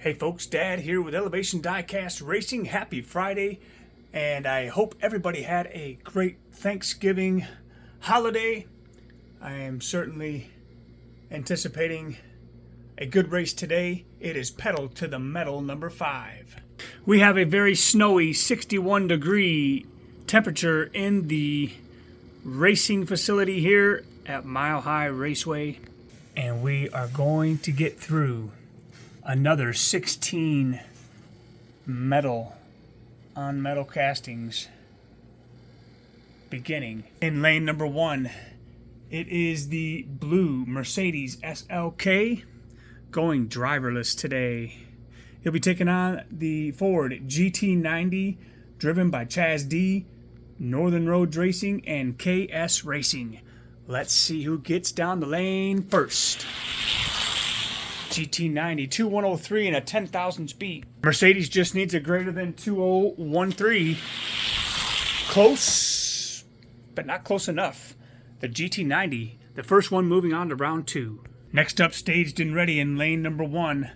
Hey folks, Dad here with Elevation Diecast Racing. Happy Friday, and I hope everybody had a great Thanksgiving holiday. I am certainly anticipating a good race today. It is Pedal to the Metal number 5. We have a very snowy 61-degree temperature in the racing facility here at Mile High Raceway, and we are going to get through another 16 metal on metal castings, beginning in lane number 1. It is the blue Mercedes SLK going driverless today. He'll be taking on the Ford GT90 driven by Chaz D, Northern Roads Racing, and KS Racing. Let's see who gets down the lane first. GT90, 2103 and a 10,000 speed. Mercedes just needs a greater than 2013. Close, but not close enough. The GT90, the first one moving on to round 2. Next up, staged and ready in lane number 1.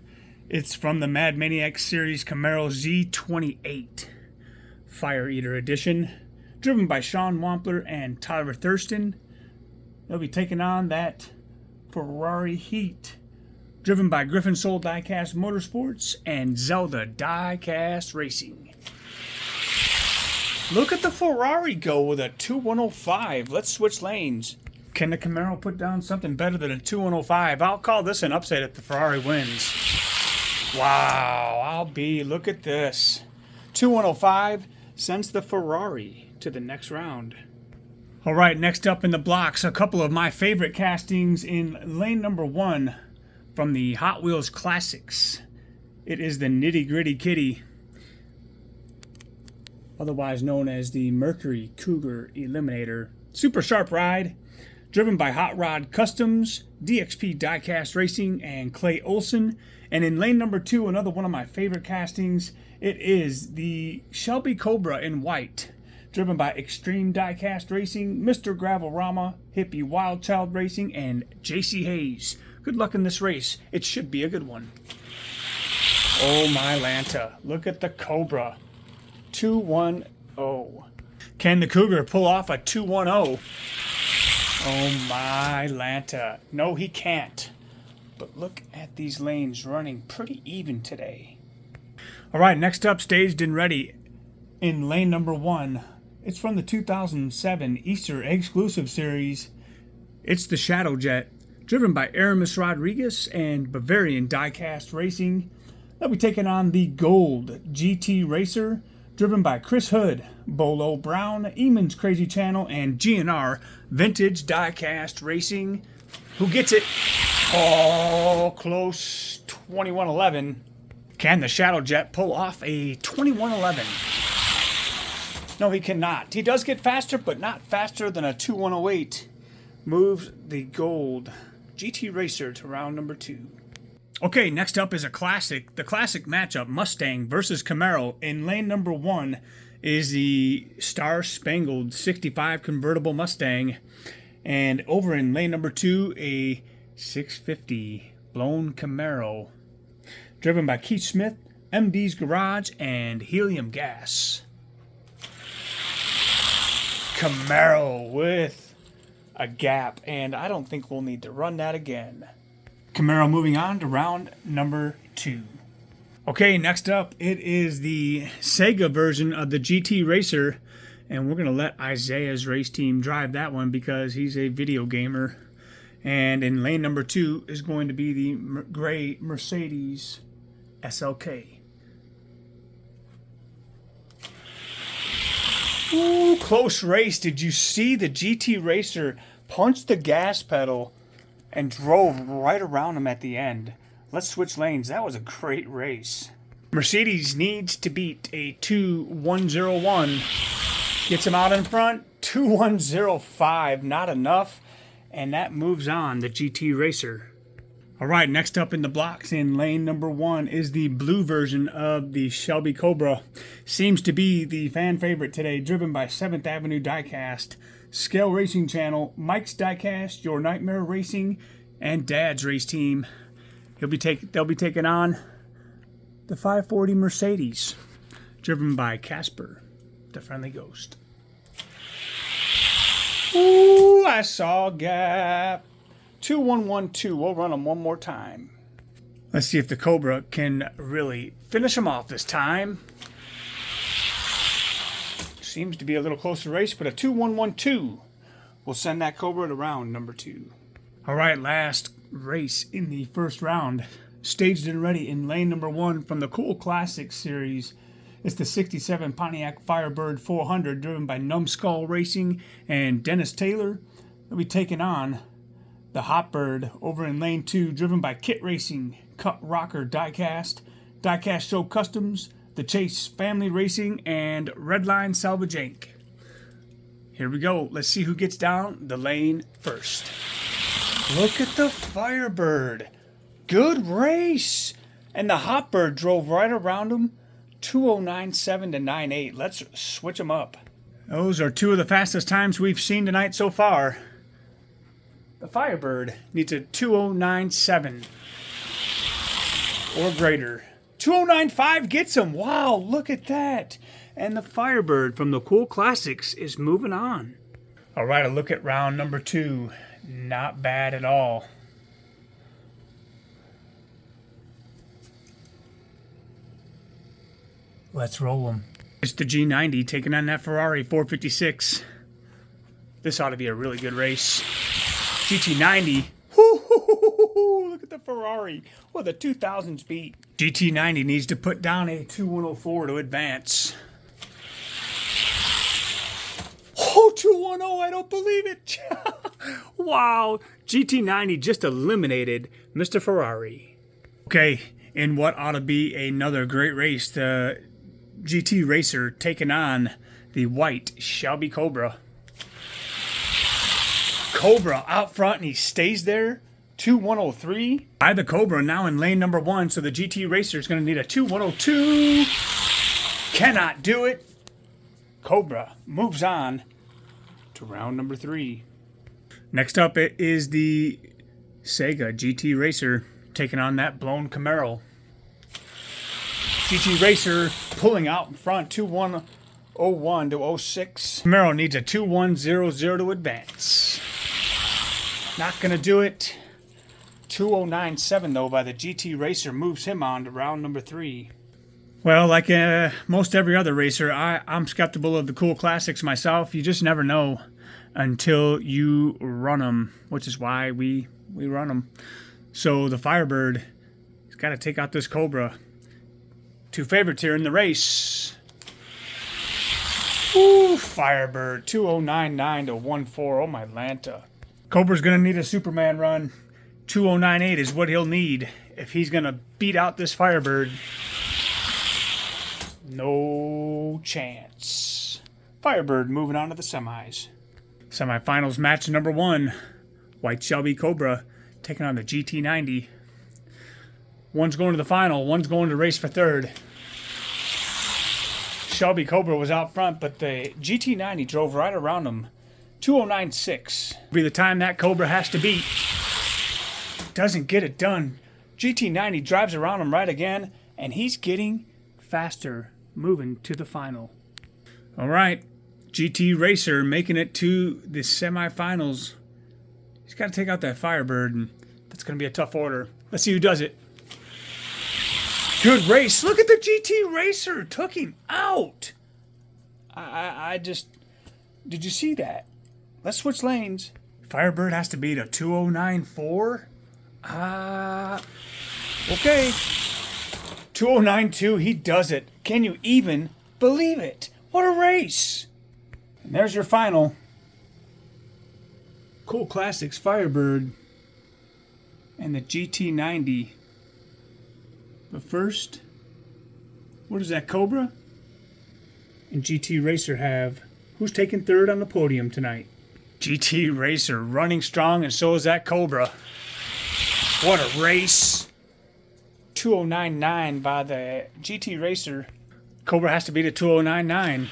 It's from the Mad Maniac Series Camaro Z28. Fire Eater Edition, driven by Sean Wampler and Tyler Thurston. They'll be taking on that Ferrari Heat, driven by Griffin Soul Diecast Motorsports and Zelda Diecast Racing. Look at the Ferrari go with a 2105. Let's switch lanes. Can the Camaro put down something better than a 2105? I'll call this an upset if the Ferrari wins. Wow, look at this. 2105 sends the Ferrari to the next round. All right, next up in the blocks, a couple of my favorite castings in lane number 1. From the Hot Wheels Classics, it is the Nitty Gritty Kitty, otherwise known as the Mercury Cougar Eliminator. Super sharp ride, driven by Hot Rod Customs, DXP Diecast Racing, and Clay Olson. And in lane number 2, another one of my favorite castings, it is the Shelby Cobra in white, driven by Extreme Diecast Racing, Mr. Gravel-Rama, Hippie Wild Child Racing, and JC Hayes. Good luck in this race. It should be a good one. Oh my Lanta. Look at the Cobra. 210. Can the Cougar pull off a 210? Oh my Lanta. No, he can't. But look at these lanes running pretty even today. All right, next up, staged and ready in lane number 1. It's from the 2007 Easter Exclusive Series. It's the Shadow Jet, driven by Aramis Rodriguez and Bavarian Diecast Racing. They'll be taking on the Gold GT Racer, driven by Chris Hood, Bolo Brown, Eamon's Crazy Channel, and GNR Vintage Diecast Racing. Who gets it? Oh, close. 2111. Can the Shadow Jet pull off a 2111? No, he cannot. He does get faster, but not faster than a 2108. Moves the Gold GT Racer to round number 2. Okay, next up is a classic. The classic matchup, Mustang versus Camaro. In lane number 1 is the Star Spangled 65 convertible Mustang. And over in lane number 2, a 650 blown Camaro, driven by Keith Smith, MD's Garage, and Helium Gas. Camaro with a gap, and I don't think we'll need to run that again. Camaro moving on to round number 2. Okay, next up, it is the Sega version of the GT Racer, and we're going to let Isaiah's race team drive that one because he's a video gamer. And in lane number 2 is going to be the gray Mercedes SLK. Ooh, close race. Did you see the GT Racer punched the gas pedal and drove right around him at the end? Let's switch lanes. That was a great race. Mercedes needs to beat a 2101. Gets him out in front. 2105. Not enough. And that moves on the GT Racer. All right, next up in the blocks in lane number 1 is the blue version of the Shelby Cobra. Seems to be the fan favorite today, driven by 7th Avenue Diecast, Scale Racing Channel, Mike's Diecast, Your Nightmare Racing, and Dad's race team. They'll be taking on the 540 Mercedes, driven by Casper, the friendly ghost. Ooh, I saw a gap. 2112. We'll run them one more time. Let's see if the Cobra can really finish them off this time. Seems to be a little closer race, but a 2112 will send that Cobra to round number 2. All right, last race in the first round. Staged and ready in lane number 1 from the Cool Classics series. It's the 67 Pontiac Firebird 400, driven by Numbskull Racing and Dennis Taylor. They'll be taking on the Hotbird over in lane 2, driven by Kit Racing, Cut Rocker Diecast, Diecast Show Customs, the Chase Family Racing, and Redline Salvage Inc. Here we go. Let's see who gets down the lane first. Look at the Firebird. Good race. And the Hotbird drove right around him. 2097 to 98. Let's switch them up. Those are two of the fastest times we've seen tonight so far. The Firebird needs a 2097 or greater. 2095 gets him. Wow, look at that. And the Firebird from the Cool Classics is moving on. All right, a look at round number 2. Not bad at all. Let's roll them. It's the G90 taking on that Ferrari 456. This ought to be a really good race. GT90. Look at the Ferrari with a 2,000 speed. GT90 needs to put down a 2104 to advance. Oh, 210, I don't believe it. Wow, GT90 just eliminated Mr. Ferrari. Okay, in what ought to be another great race, the GT Racer taking on the white Shelby Cobra. Cobra out front, and he stays there. 2103. By the Cobra now in lane number 1, so the GT Racer is going to need a 2102. Cannot do it. Cobra moves on to round number 3. Next up, it is the Sega GT Racer taking on that blown Camaro. GT Racer pulling out in front, 2101 to 06. Camaro needs a 2100 to advance. Not going to do it. 2097 though by the GT Racer moves him on to round number 3. Well, like most every other racer, I'm skeptical of the Cool Classics myself. You just never know until you run them, which is why we run them. So the Firebird has got to take out this Cobra. Two favorites here in the race. Ooh, Firebird, 2099 to 14. Oh, my Lanta. Cobra's going to need a Superman run. 2098 is what he'll need if he's going to beat out this Firebird. No chance. Firebird moving on to the semis. Semifinals match number 1. White Shelby Cobra taking on the GT90. One's going to the final. One's going to race for third. Shelby Cobra was out front, but the GT90 drove right around him. 2096 will be the time that Cobra has to beat. Doesn't get it done. GT90 drives around him right again, and he's getting faster, moving to the final. All right, GT Racer making it to the semifinals. He's got to take out that Firebird, and that's going to be a tough order. Let's see who does it. Good race. Look at the GT Racer. Took him out. I just... Did you see that? Let's switch lanes. Firebird has to beat a 2094. Okay. 2092. He does it. Can you even believe it? What a race. And there's your final. Cool Classics Firebird and the GT90. But first, what does that Cobra and GT Racer have? Who's taking third on the podium tonight? GT Racer running strong, and so is that Cobra. What a race. 2099 by the GT Racer. Cobra has to beat a 2099.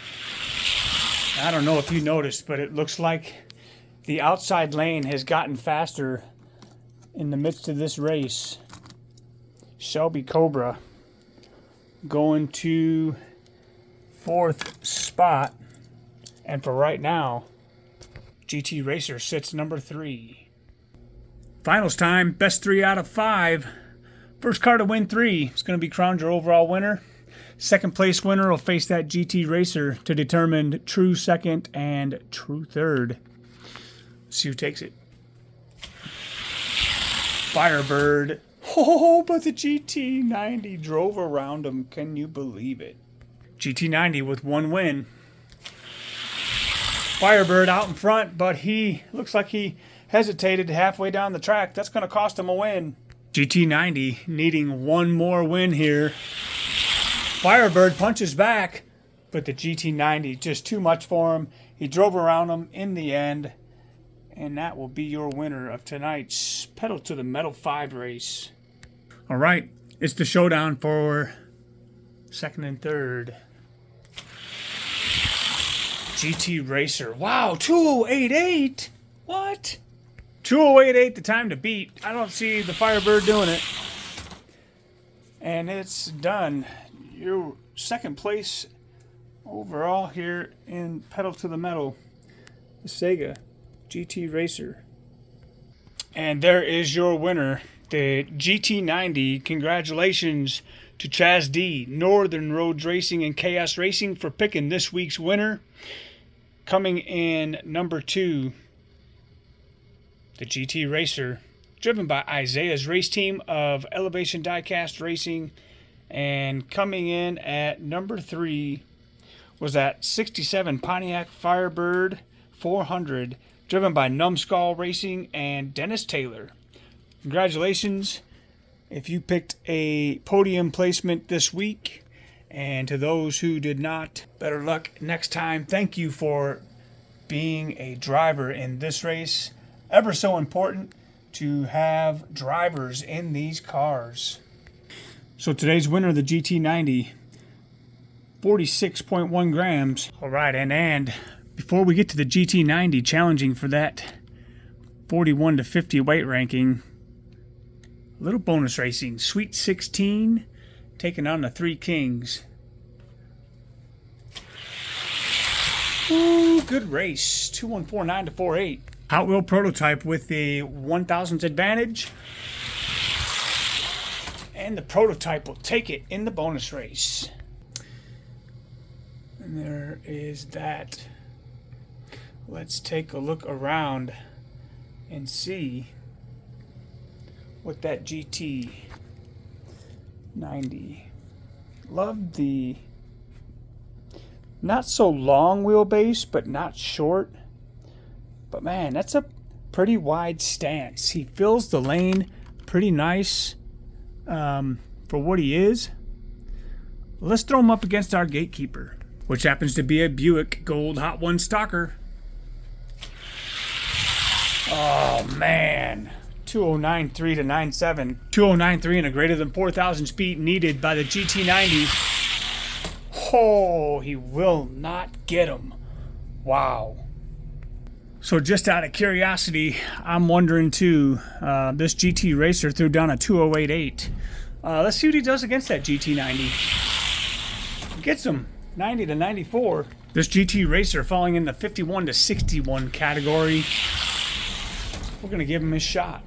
I don't know if you noticed, but it looks like the outside lane has gotten faster in the midst of this race. Shelby Cobra going to 4th spot. And for right now, GT Racer sits number 3. Finals time, best 3 out of 5. First car to win 3 is going to be crowned your overall winner. Second place winner will face that GT Racer to determine true second and true third. Let's see who takes it. Firebird. Oh, but the GT90 drove around him. Can you believe it? GT90 with 1 win. Firebird out in front, but he looks like he hesitated halfway down the track. That's going to cost him a win. GT90 needing 1 more win here. Firebird punches back, but the GT90 just too much for him. He drove around him in the end, and that will be your winner of tonight's Pedal to the Metal 5 race. All right, it's the showdown for second and third. GT Racer. Wow, 2088. What? 2088, the time to beat. I don't see the Firebird doing it. And it's done. Your second place overall here in Pedal to the Metal, the Sega GT Racer. And there is your winner, the GT90. Congratulations to Chaz D, Northern Roads Racing and Chaos Racing for picking this week's winner. Coming in number 2, the GT Racer, driven by Isaiah's race team of Elevation Diecast Racing. And coming in at number 3 was that 67 Pontiac Firebird 400, driven by Numbskull Racing and Dennis Taylor. Congratulations if you picked a podium placement this week. And to those who did not, better luck next time. Thank you for being a driver in this race. Ever so important to have drivers in these cars. So today's winner of the GT90, 46.1 grams. All right, and before we get to the GT90 challenging for that 41 to 50 weight ranking, a little bonus racing. Sweet 16 taking on the Three Kings. Ooh, good race. 2149 to 48. Hot Wheel prototype with the 1000s advantage. And the prototype will take it in the bonus race. And there is that. Let's take a look around and see what that GT90. Love the not so long wheelbase, but not short. But man, that's a pretty wide stance. He fills the lane pretty nice for what he is. Let's throw him up against our gatekeeper, which happens to be a Buick Gold Hot One Stalker. Oh man. 2093 to 97. 2093 and a greater than 4,000 speed needed by the GT90. Oh, he will not get him. Wow. So just out of curiosity, I'm wondering too, this GT Racer threw down a 2088. Let's see what he does against that GT90. Gets him 90 to 94. This GT Racer falling in the 51 to 61 category. We're going to give him his shot.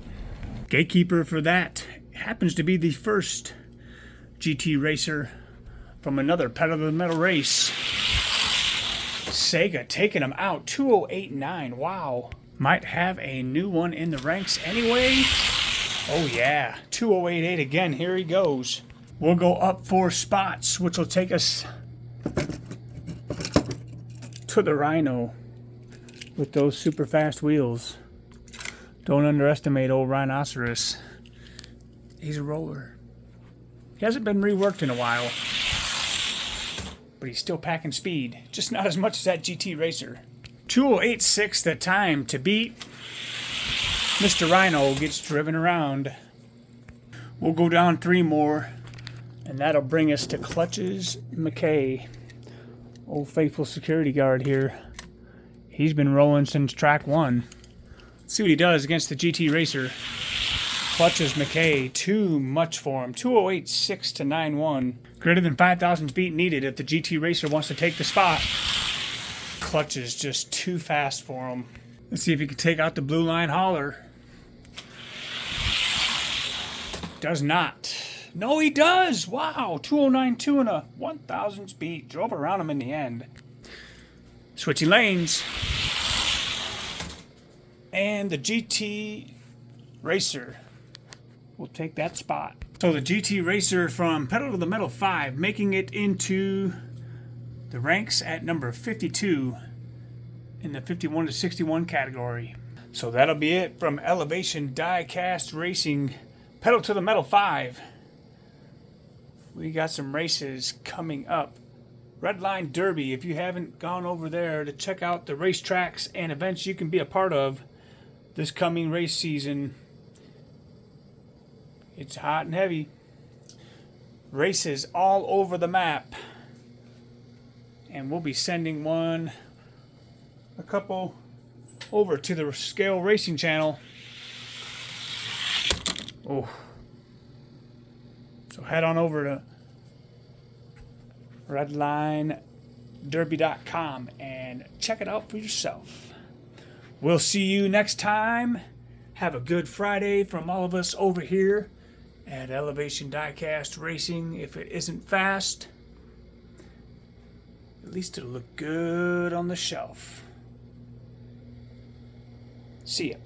Gatekeeper for that happens to be the first GT Racer from another Pedal to the Metal race. Sega taking him out, 2089. Wow. Might have a new one in the ranks anyway. Oh yeah, 2088 again. Here he goes. We'll go up 4 spots, which will take us to the Rhino with those super fast wheels. Don't underestimate old Rhinoceros. He's a roller. He hasn't been reworked in a while, but he's still packing speed. Just not as much as that GT Racer. 2086, the time to beat. Mr. Rhino gets driven around. We'll go down 3 more, and that'll bring us to Clutches McKay. Old faithful security guard here. He's been rolling since track 1. Let's see what he does against the GT Racer. Clutches McKay, too much for him. 208.6 to 9.1. Greater than 5,000 feet needed if the GT Racer wants to take the spot. Clutches just too fast for him. Let's see if he can take out the blue line hauler. Does not. No, he does. Wow, 209.2 and a 1,000 speed. Drove around him in the end. Switching lanes. And the GT Racer will take that spot. So the GT Racer from Pedal to the Metal 5 making it into the ranks at number 52 in the 51 to 61 category. So that'll be it from Elevation Diecast Racing Pedal to the Metal 5. We got some races coming up. Redline Derby, if you haven't gone over there to check out the racetracks and events you can be a part of this coming race season, it's hot and heavy. Races all over the map. And we'll be sending a couple over to the Scale Racing channel. Oh. So head on over to redlinederby.com and check it out for yourself. We'll see you next time. Have a good Friday from all of us over here at Elevation Diecast Racing. If it isn't fast, at least it'll look good on the shelf. See ya.